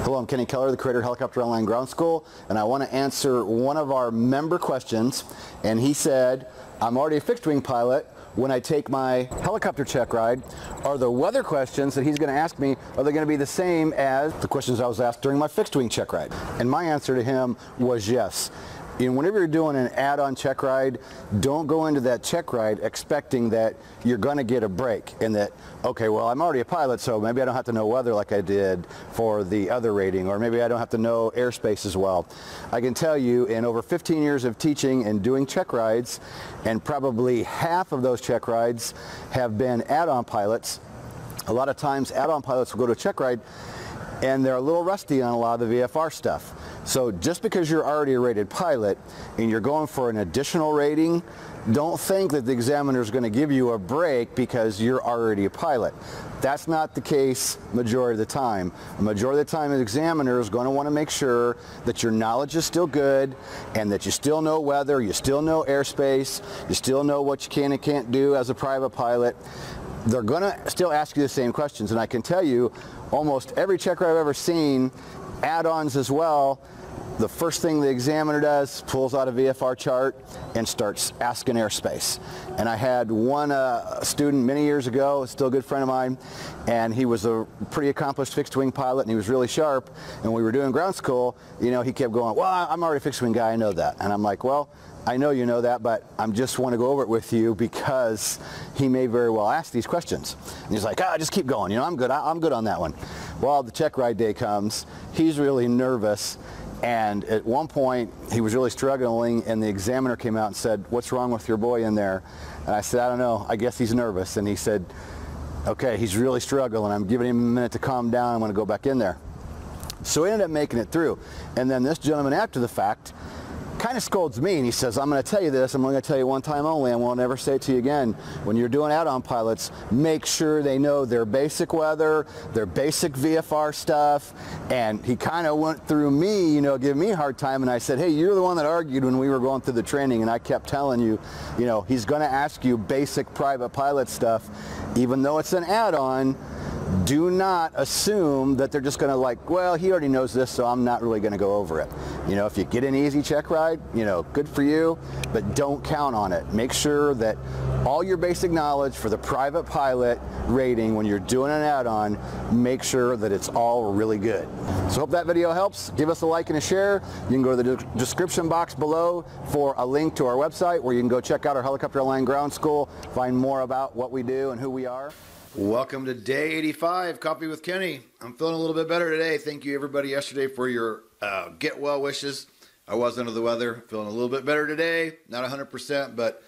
Hello, I'm Kenny Keller, the creator of Helicopter Online Ground School, and I want to answer one of our member questions. And he said, I'm already a fixed wing pilot. When I take my helicopter check ride, are the weather questions that he's going to ask me, are they going to be the same as the questions I was asked during my fixed wing check ride? And my answer to him was yes. And whenever you're doing an add-on check ride, don't go into that check ride expecting that you're going to get a break and that, okay, well, I'm already a pilot, so maybe I don't have to know weather like I did for the other rating, or maybe I don't have to know airspace as well. I can tell you, in over 15 years of teaching and doing check rides, and probably half of those check rides have been add-on pilots. A lot of times add-on pilots will go to a check ride and they're a little rusty on a lot of the VFR stuff. So just because you're already a rated pilot and you're going for an additional rating, don't think that the examiner is going to give you a break because you're already a pilot. That's not the case majority of the time. The majority of the time, the examiner is going to want to make sure that your knowledge is still good and that you still know weather, you still know airspace, you still know what you can and can't do as a private pilot. They're going to still ask you the same questions, and I can tell you almost every check ride I've ever seen, add-ons as well, the first thing the examiner does, pulls out a VFR chart and starts asking airspace. And I had one student many years ago, still a good friend of mine, and he was a pretty accomplished fixed wing pilot and he was really sharp, and we were doing ground school, you know, he kept going, well, I'm already a fixed wing guy, I know that. And I'm like, well, I know you know that, but I just want to go over it with you because he may very well ask these questions. And he's like, just keep going, you know, I'm good on that one. Well, the check ride day comes, he's really nervous, and at one point he was really struggling, and the examiner came out and said, what's wrong with your boy in there? And I said, I don't know, I guess he's nervous. And he said, okay, he's really struggling, I'm giving him a minute to calm down, I'm going to go back in there. So he ended up making it through. And then this gentleman, after the fact, kind of scolds me, and he says, I'm going to tell you this, I'm only going to tell you one time only, and won't ever say it to you again. When you're doing add-on pilots, make sure they know their basic weather, their basic VFR stuff. And he kind of went through me, you know, giving me a hard time, and I said, hey, you're the one that argued when we were going through the training, and I kept telling you, you know, he's going to ask you basic private pilot stuff, even though it's an add-on. Do not assume that they're just going to like, well, he already knows this, so I'm not really going to go over it. You know, if you get an easy check ride, you know, good for you, but don't count on it. Make sure that all your basic knowledge for the private pilot rating when you're doing an add-on, make sure that it's all really good. So hope that video helps. Give us a like and a share. You can go to the description box below for a link to our website where you can go check out our Helicopter Online Ground School, find more about what we do and who we are. Welcome to day 85, Coffee with Kenny. I'm feeling a little bit better today. Thank you everybody yesterday for your get well wishes. I was under the weather, feeling a little bit better today. Not 100%, but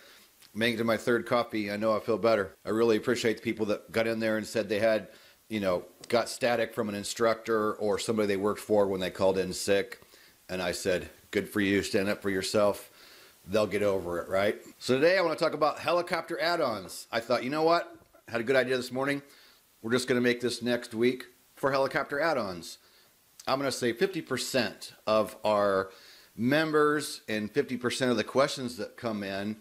making it to my third coffee, I know I feel better. I really appreciate the people that got in there and said they had, you know, got static from an instructor or somebody they worked for when they called in sick. And I said, good for you, stand up for yourself. They'll get over it, right? So today I want to talk about helicopter add-ons. I thought, you know what? Had a good idea this morning. We're just going to make this next week for helicopter add-ons. I'm going to say 50% of our members and 50% of the questions that come in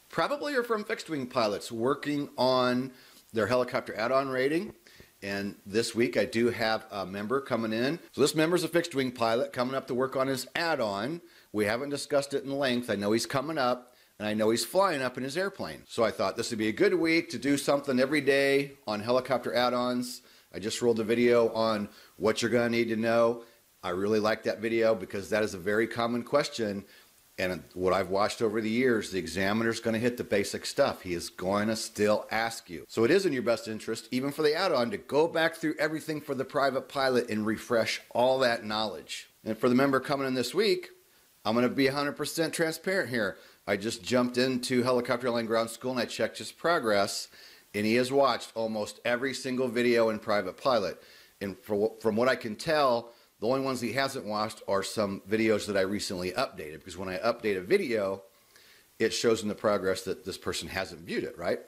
probably are from fixed wing pilots working on their helicopter add-on rating. And this week I do have a member coming in. So this member is a fixed wing pilot coming up to work on his add-on. We haven't discussed it in length. I know he's coming up. And I know he's flying up in his airplane. So I thought this would be a good week to do something every day on helicopter add-ons. I just rolled a video on what you're going to need to know. I really like that video because that is a very common question. And what I've watched over the years, the examiner's going to hit the basic stuff. He is going to still ask you. So it is in your best interest, even for the add-on, to go back through everything for the private pilot and refresh all that knowledge. And for the member coming in this week, I'm going to be 100% transparent here. I just jumped into Helicopter Online Ground School and I checked his progress, and he has watched almost every single video in Private Pilot. And from what I can tell, the only ones he hasn't watched are some videos that I recently updated, because when I update a video, it shows in the progress that this person hasn't viewed it, right?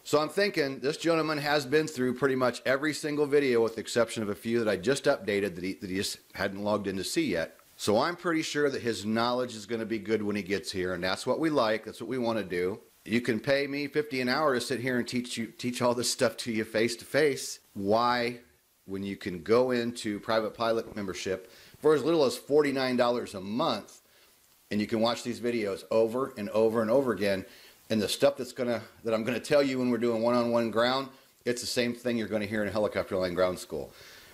So I'm thinking this gentleman has been through pretty much every single video with the exception of a few that I just updated that he just hadn't logged in to see yet. So I'm pretty sure that his knowledge is going to be good when he gets here, and that's what we like. That's what we want to do. You can pay me $50 an hour to sit here and teach all this stuff to you face to face. Why when you can go into private pilot membership for as little as $49 a month, and you can watch these videos over and over and over again. And the stuff that I'm gonna tell you when we're doing one-on-one ground, it's the same thing you're gonna hear in a helicopter line ground school.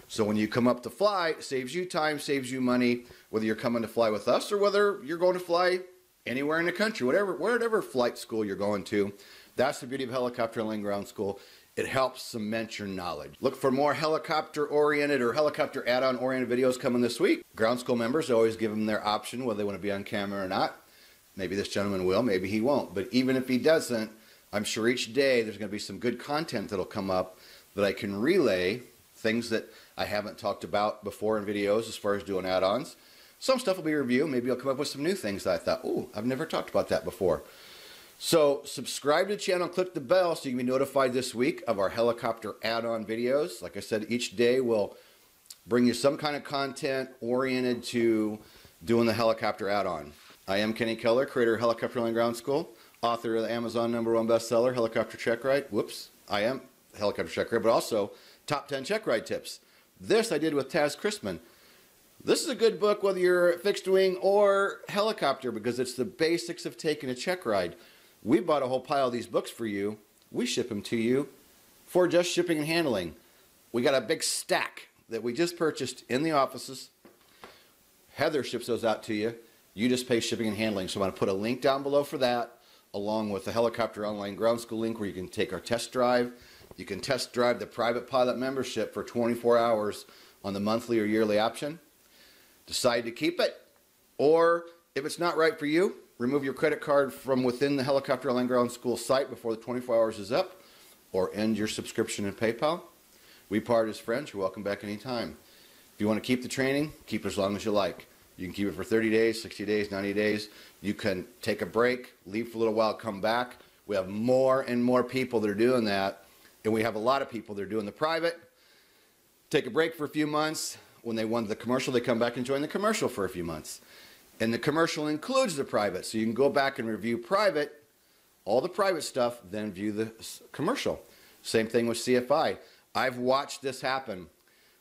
So when you come up to fly, it saves you time, saves you money, whether you're coming to fly with us or whether you're going to fly anywhere in the country, whatever flight school you're going to. That's the beauty of helicopter line ground school. It helps cement your knowledge. Look for more helicopter-oriented or helicopter add-on-oriented videos coming this week. Ground school members, always give them their option whether they want to be on camera or not. Maybe this gentleman will, maybe he won't. But even if he doesn't, I'm sure each day there's going to be some good content that'll come up that I can relay, things that I haven't talked about before in videos as far as doing add-ons. Some stuff will be review. Maybe I'll come up with some new things that I thought, ooh, I've never talked about that before. So subscribe to the channel, click the bell so you can be notified this week of our helicopter add-on videos. Like I said, each day we'll bring you some kind of content oriented to doing the helicopter add-on. I am Kenny Keller, creator of Helicopter Line Ground School, author of the Amazon #1 bestseller, Helicopter Check Ride. Whoops, I am Helicopter Check Ride, but also Top 10 Check Ride Tips. This I did with Taz Chrisman. This is a good book whether you're fixed wing or helicopter because it's the basics of taking a check ride. We bought a whole pile of these books for you. We ship them to you for just shipping and handling. We got a big stack that we just purchased in the offices. Heather ships those out to you. You just pay shipping and handling. So I'm going to put a link down below for that, along with the Helicopter Online Ground School link where you can take our test drive. You can test drive the private pilot membership for 24 hours on the monthly or yearly option. Decide to keep it, or if it's not right for you, remove your credit card from within the Helicopter Line Ground School site before the 24 hours is up, or end your subscription in PayPal. We part as friends. You're welcome back anytime. If you want to keep the training, keep it as long as you like. You can keep it for 30 days, 60 days, 90 days. You can take a break, leave for a little while, come back. We have more and more people that are doing that, and we have a lot of people that are doing the private. Take a break for a few months. When they want the commercial, they come back and join the commercial for a few months. And the commercial includes the private, so you can go back and review private, all the private stuff, then view the commercial. Same thing with CFI. I've watched this happen.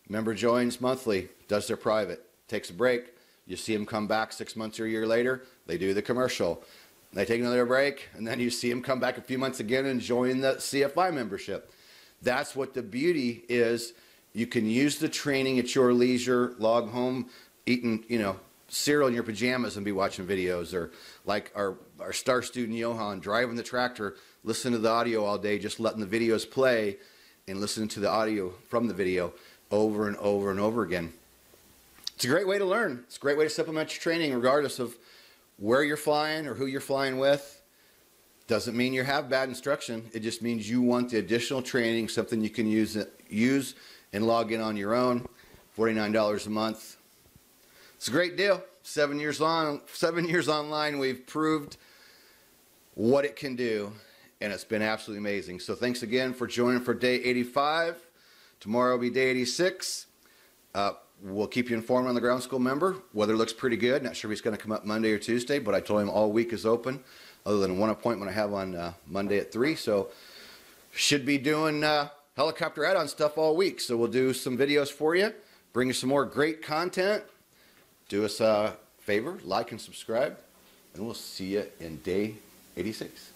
Member joins monthly, does their private, takes a break. You see them come back 6 months or a year later, they do the commercial. They take another break, and then you see them come back a few months again and join the CFI membership. That's what the beauty is. You can use the training at your leisure, log home, eating, cereal in your pajamas and be watching videos, or like our star student Johan, driving the tractor, listening to the audio all day, just letting the videos play and listening to the audio from the video over and over and over again. It's a great way to learn. It's a great way to supplement your training regardless of where you're flying or who you're flying with. Doesn't mean you have bad instruction. It just means you want the additional training, something you can use and log in on your own. $49 a month. It's a great deal. 7 years online, we've proved what it can do, and it's been absolutely amazing. So thanks again for joining for day 85. Tomorrow will be day 86. We'll keep you informed on the ground school member. Weather looks pretty good. Not sure if he's going to come up Monday or Tuesday, but I told him all week is open, other than one appointment I have on Monday at 3. So should be doing helicopter add-on stuff all week. So we'll do some videos for you, bring you some more great content. Do us a favor, like and subscribe, and we'll see you in day 86.